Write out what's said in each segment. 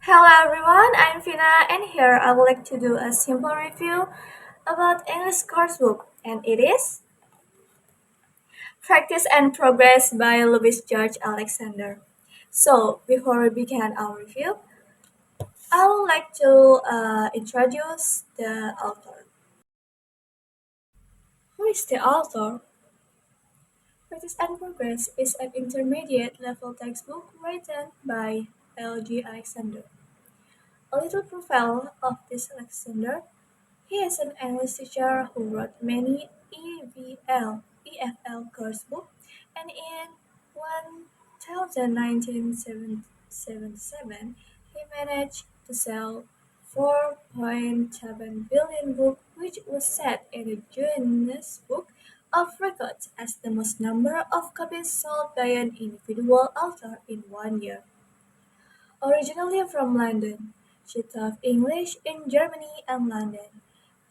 Hello everyone, I'm Fina and here I would like to do a simple review about English course book and it is Practice and Progress by Louis George Alexander. So before we begin our review, I would like to introduce the author. Who is the author? Practice and Progress is an intermediate level textbook written by L.G. Alexander. A little profile of this Alexander. He is an English teacher who wrote many EFL course books, and in 1977 he managed to sell 4.7 billion books, which was set in the Guinness Book of Records as the most number of copies sold by an individual author in one year. Originally from London, she taught English in Germany and London,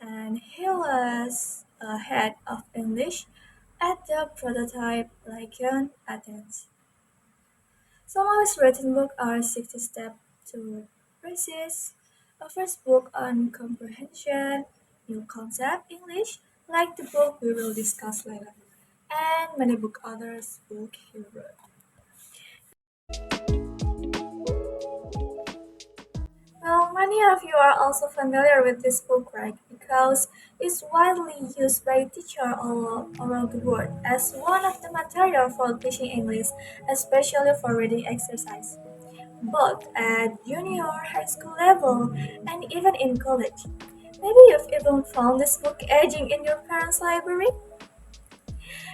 and he was a head of English at the prototype Lyceum, Athens. Some of his written books are 60 Steps to Praxis, a first book on comprehension, new concept English, like the book we will discuss later, and many book others book he wrote. Well, many of you are also familiar with this book, right? Because it's widely used by teachers all around the world as one of the material for teaching English, especially for reading exercise, both at junior high school level and even in college. Maybe you've even found this book aging in your parents' library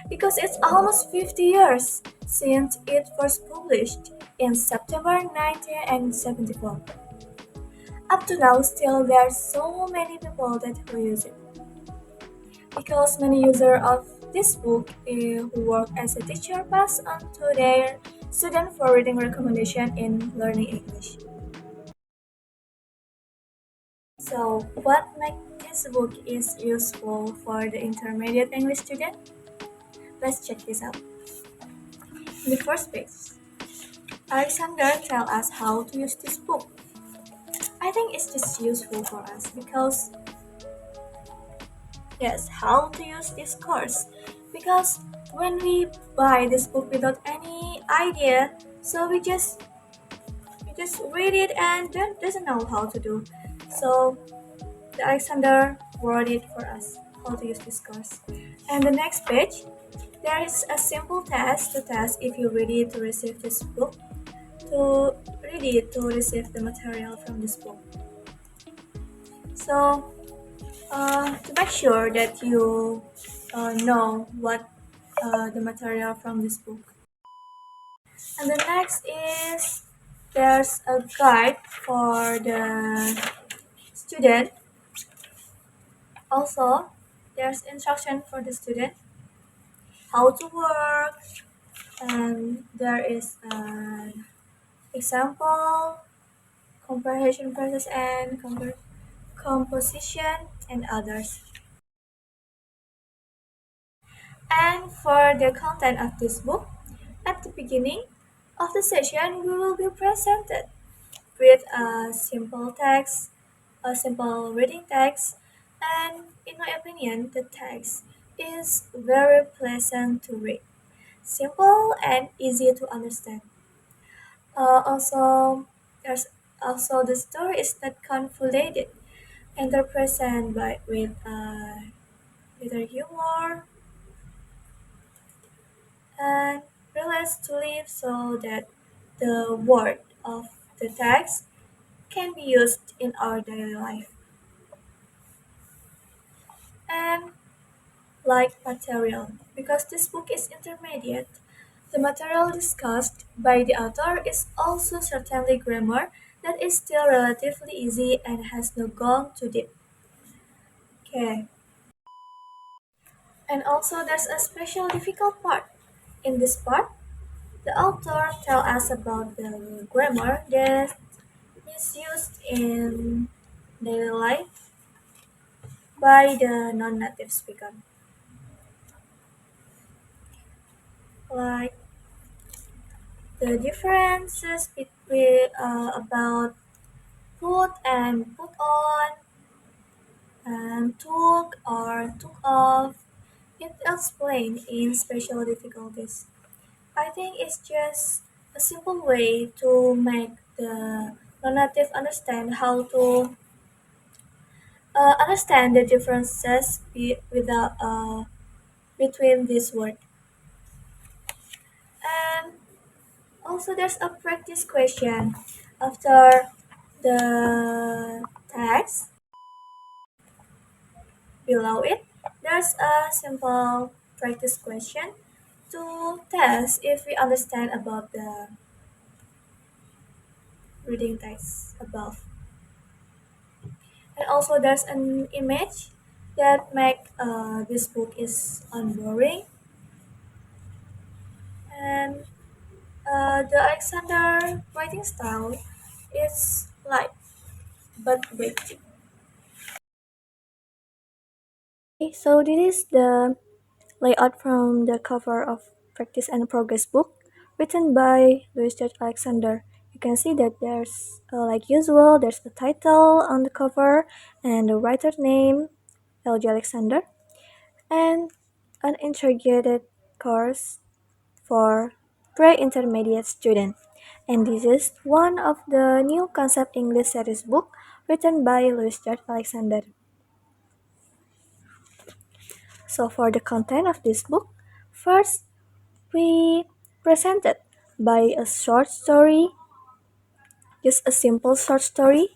because it's almost 50 years since it was published in September 1974. Up to now, still there are so many people that who use it because many users of this book who work as a teacher pass on to their student for reading recommendation in learning English. So, what makes this book is useful for the intermediate English student? Let's check this out. In the first page, Alexander tells us how to use this book. I think it's just useful for us because yes, how to use this course. Because when we buy this book without any idea, so we just read it and doesn't know how to do. So the Alexander wrote it for us how to use this course. And the next page, there is a simple test to test if you ready to receive this book, to ready to receive the material from this book. So to make sure that you know what the material from this book. And the next is there's a guide for the student. Also, there's instruction for the student how to work, and there is an example, comprehension process, and composition, and others. And for the content of this book, at the beginning of the session, we will be presented with a simple reading text, and in my opinion, the text is very pleasant to read, simple and easy to understand. Also, there's also the story is not convoluted and they're present by with little humor and relates to live so that the word of the text can be used in our daily life. And like material, because this book is intermediate, the material discussed by the author is also certainly grammar that is still relatively easy and has not gone too deep. Okay. And also there's a special difficult part. In this part, the author tells us about the grammar that is used in daily life by the non-native speaker. Like the differences between about put on, and took or took off. It explained in special difficulties. I think it's just a simple way to make the non-native understand the differences between these words. And also, there's a practice question after the text below it. There's a simple practice question to test if we understand about the reading text above. And also, there's an image that make this book is unboring, and the Alexander writing style is light but weighty. So this is the layout from the cover of Practice and Progress book written by Louis George Alexander. You can see that there's like usual, there's a title on the cover and the writer name L.G. Alexander and an integrated course for pre-intermediate students. And this is one of the new concept English series book written by Louis George Alexander. So for the content of this book, first we presented by a short story, just a simple short story,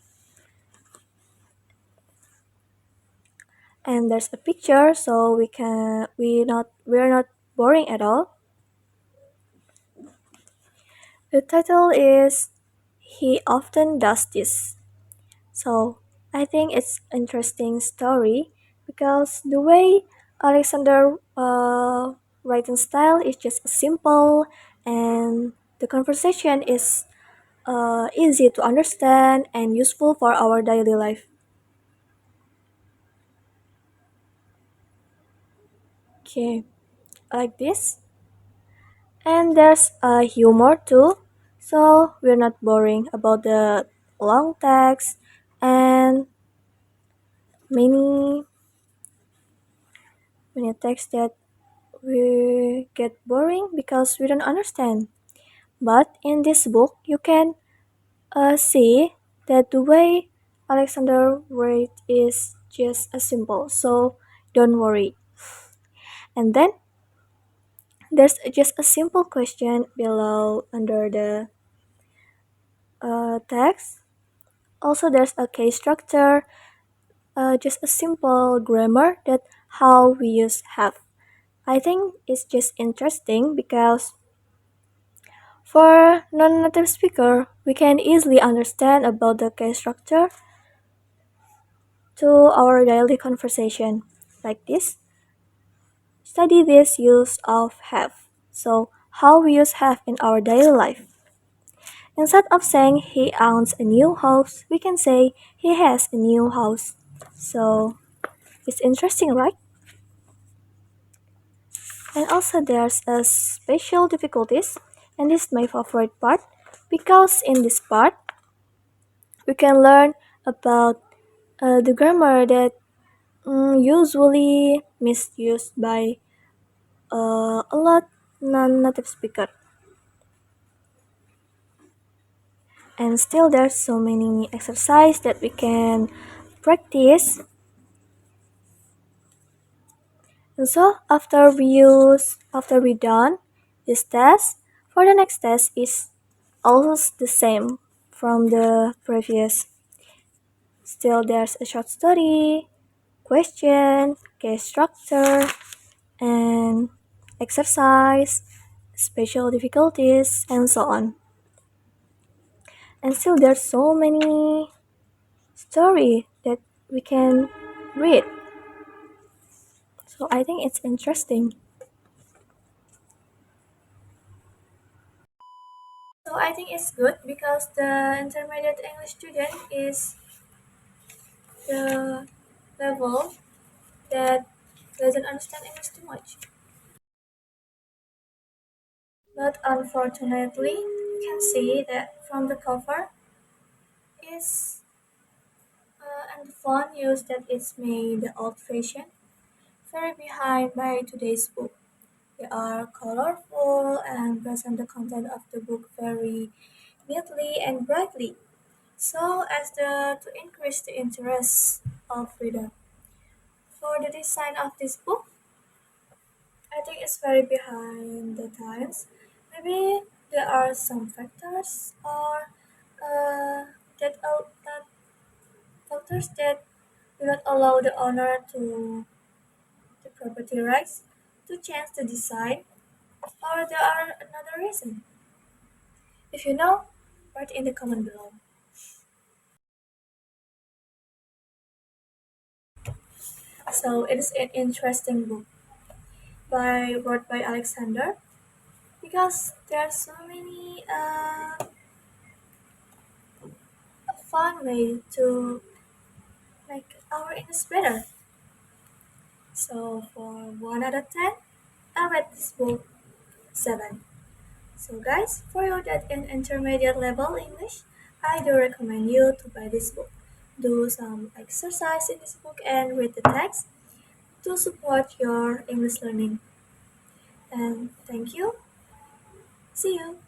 and there's a picture, so we're not boring at all. The title is He Often Does This. So I think it's interesting story because the way Alexander writing style is just simple and the conversation is easy to understand and useful for our daily life. Okay, like this. And there's a humor too, so we're not boring about the long text and many many texts that we get boring because we don't understand. But in this book, you can see that the way Alexander wrote is just a simple, so don't worry. And then there's just a simple question below under the text. Also, there's a case structure, just a simple grammar that how we use have. I think it's just interesting because for non-native speaker, we can easily understand about the case structure to our daily conversation like this. Study this use of have. So, how we use have in our daily life. Instead of saying he owns a new house, we can say he has a new house. So, it's interesting, right? And also there's a special difficulties, and this is my favorite part because in this part we can learn about the grammar that usually misused by a lot non-native speaker. And still there's so many exercise that we can practice. And so after we done this test, for the next test is almost the same from the previous. Still there's a short story, question, case structure, and exercise, special difficulties, and so on. And still there's so many story that we can read. So I think it's interesting. So I think it's good because the intermediate English student is the level that doesn't understand English too much. But unfortunately, you can see that from the cover is and the font use that it's made the old-fashioned, very behind by today's book. They are colorful and present the content of the book very neatly and brightly, so as to increase the interest of reader. For the design of this book, I think it's very behind the times. Maybe there are some factors or that factors that do not allow the owner to the property rights to change the design, or there are another reason. If you know, write in the comment below. So it is an interesting book wrote by Alexander because there are so many fun way to make our English better. So for 1 out of 10, I read this book 7. So guys, for you that in intermediate level English, I do recommend you to buy this book. Do some exercise in this book and read the text to support your English learning. And thank you. See you.